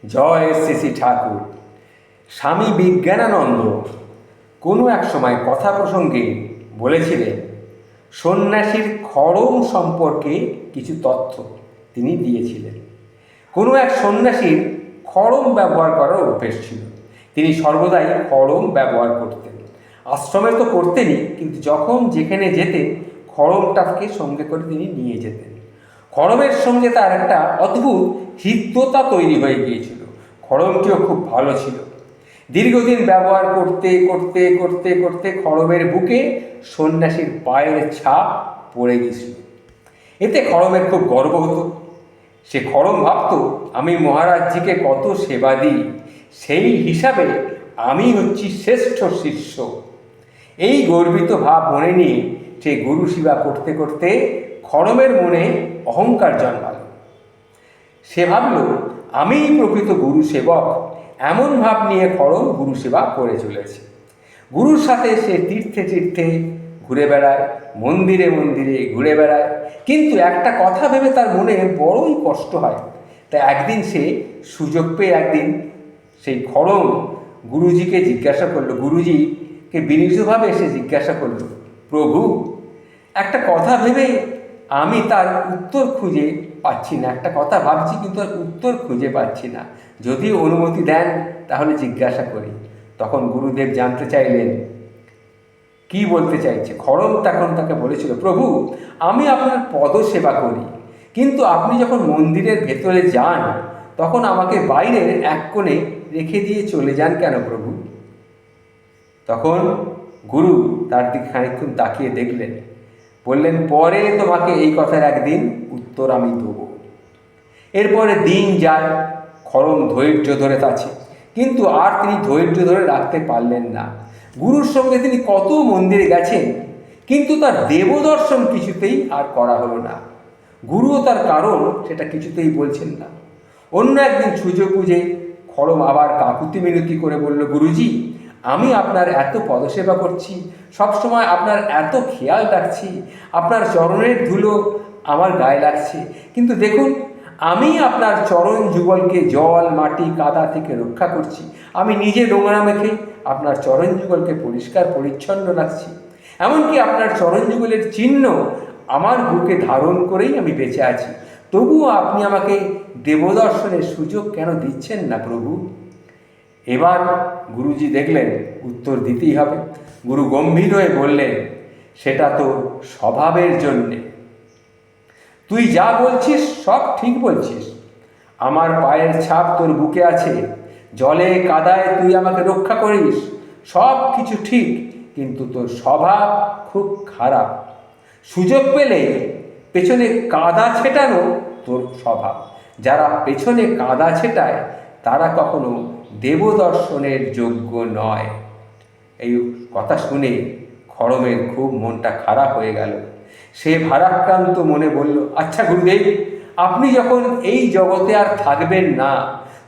জয় শ্রী শ্রী ঠাকুর। স্বামী বিজ্ঞানানন্দ কোনো এক সময় কথা প্রসঙ্গে বলেছিলেন, সন্ন্যাসীর খড়ম সম্পর্কে কিছু তথ্য তিনি দিয়েছিলেন। কোনো এক সন্ন্যাসীর খড়ম ব্যবহার করার অভ্যেস ছিল। তিনি সর্বদাই খড়ম ব্যবহার করতেন। আশ্রমে তো করতেনই, কিন্তু যখন যেখানে যেতেন খড়মটাকে সঙ্গে করে তিনি নিয়ে যেতেন। খড়মের সঙ্গে তার একটা অদ্ভুত হৃদ্যতা তৈরি হয়ে গিয়েছিল। খড়মটিও খুব ভালো ছিল। দীর্ঘদিন ব্যবহার করতে করতে করতে করতে খড়মের বুকে সন্ন্যাসীর পায়ের ছাপ পড়ে গিয়েছিল। এতে খড়মের খুব গর্ব হতো। সে খড়ম ভাবত, আমি মহারাজজিকে কত সেবা দিই, সেই হিসাবে আমি হচ্ছি শ্রেষ্ঠ শিষ্য। এই গর্বিত ভাব মনে নিয়ে সে গুরু সেবা করতে করতে খড়মের মনে অহংকার জন্মাল। সে ভাবল, আমিই প্রকৃত গুরু সেবক। এমন ভাব নিয়ে খড়ম গুরু সেবা করে চলেছে। গুরুর সাথে সে তীর্থে তীর্থে ঘুরে বেড়ায়, মন্দিরে মন্দিরে ঘুরে বেড়ায়, কিন্তু একটা কথা ভেবে তার মনে বড়ই কষ্ট হয়। তাই একদিন সে সুযোগ পেয়ে সেই খড়ম গুরুজিকে জিজ্ঞাসা করলো, গুরুজিকে বিনীতভাবে এসে জিজ্ঞাসা করলো, প্রভু, একটা কথা ভেবে আমি তার উত্তর খুঁজে পাচ্ছি না। একটা কথা ভাবছি কিন্তু আর উত্তর খুঁজে পাচ্ছি না। যদি অনুমতি দেন তাহলে জিজ্ঞাসা করি। তখন গুরুদেব জানতে চাইলেন কি বলতে চাইছে। খড়ম তখন তাকে বলেছিল, প্রভু, আমি আপনার পদ সেবা করি, কিন্তু আপনি যখন মন্দিরের ভেতরে যান তখন আমাকে বাইরের এক কোণে রেখে দিয়ে চলে যান কেন প্রভু? তখন গুরু তার দিকে খানিকক্ষণ তাকিয়ে দেখলেন, বললেন, পরে তোমাকে এই কথার একদিন উত্তর আমি দেব। এরপরে দিন যায়, খড়ম ধৈর্য ধরে আছে, কিন্তু আর তিনি ধৈর্য ধরে রাখতে পারলেন না। গুরুর সঙ্গে তিনি কত মন্দিরে গেছেন, কিন্তু তার দেবদর্শন কিছুতেই আর করা হলো না। গুরুও তার কারণ সেটা কিছুতেই বলছেন না। অন্য একদিন সুযোগ বুঝে খড়ম আবার কাকুতি মিনতি করে বলল, গুরুজি, আমি আপনার এত পদসেবা করছি, সবসময় আপনার এত খেয়াল রাখছি, আপনার চরণের ধুলো আমার গায়ে লাগছে, কিন্তু দেখুন, আমি আপনার চরণ যুগলকে জল, মাটি, কাদা থেকে রক্ষা করছি। আমি নিজে নোংরা মেখে আপনার চরণ যুগলকে পরিষ্কার পরিচ্ছন্ন রাখছি। এমনকি আপনার চরণ যুগলের চিহ্ন আমার বুকে ধারণ করেই আমি বেঁচে আছি। তবুও আপনি আমাকে দেবদর্শনের সুযোগ কেন দিচ্ছেন না প্রভু? এবার গুরুজি দেখলেন উত্তর দিতেই হবে। গুরু গম্ভীর হয়ে বললেন, সেটা তো স্বভাবের জন্যে। তুই যা বলছিস সব ঠিক বলছিস। আমার পায়ের ছাপ তোর বুকে আছে, জলে কাদায় তুই আমাকে রক্ষা করিস, সব কিছু ঠিক, কিন্তু তোর স্বভাব খুব খারাপ। সুযোগ পেলে পেছনে কাদা ছেটানো তোর স্বভাব। যারা পেছনে কাদা ছেটায় তারা কখনো দেবদর্শনের যোগ্য নয়। এই কথা শুনে খড়মের খুব মনটা খারাপ হয়ে গেল। সে ভারাক্রান্ত মনে বলল, আচ্ছা গুরুদেব, আপনি যখন এই জগতে আর থাকবেন না,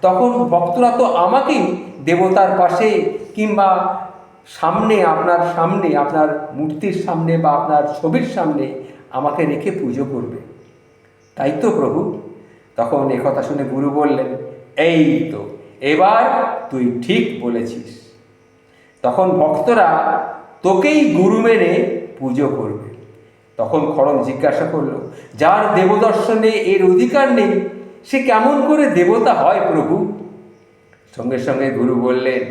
তখন ভক্তরা তো আমাকেই দেবতার পাশে কিংবা সামনে, আপনার মূর্তির সামনে বা আপনার ছবির সামনে আমাকে রেখে পুজো করবে, তাই তো প্রভু? তখন একথা শুনে গুরু বললেন, এই তো, এবার তুই ঠিক বলেছিস। তখন ভক্তরা তোকেই গুরু মেনে পুজো করবে। তখন খড়ম জিজ্ঞাসা করল, যার দেবদর্শনে এর অধিকার নেই, সে কেমন করে দেবতা হয় প্রভু? সঙ্গে সঙ্গে গুরু বললেন,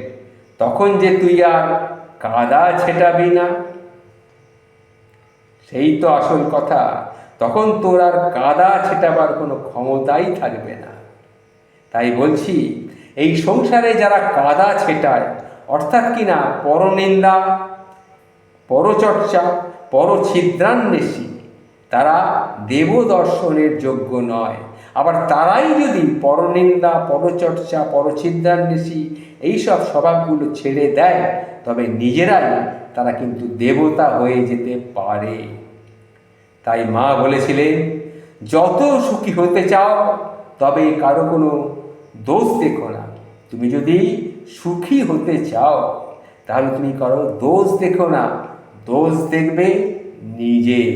তখন যে তুই আর কাদা ছেটাবি না, সেই তো আসল কথা। তখন তোর আর কাদা ছেটাবার কোনো ক্ষমতাই থাকবে না। তাই বলছি, এই সংসারে যারা কাদা ছেটায়, অর্থাৎ কিনা পরনিন্দা, পরচর্চা, পরছিদ্রান্বেষী, তারা দেবদর্শনের যোগ্য নয়। আবার তারাই যদি পরনিন্দা, পরচর্চা, পরছিদ্রান্বেষী এইসব স্বভাবগুলো ছেড়ে দেয়, তবে নিজেরাই তারা কিন্তু দেবতা হয়ে যেতে পারে। তাই মা বলেছিলেন, যত সুখী হতে চাও তবে কারো কোনো দোষ দেখো না। তুমি যদি সুখী হতে চাও তাহলে তুমি কারো দোষ দেখো না, দোষ দেখবে নিজের।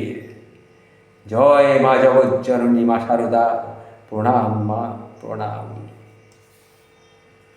জয় মা জগজ্জননী মা শারদা। প্রণাম মা, প্রণাম।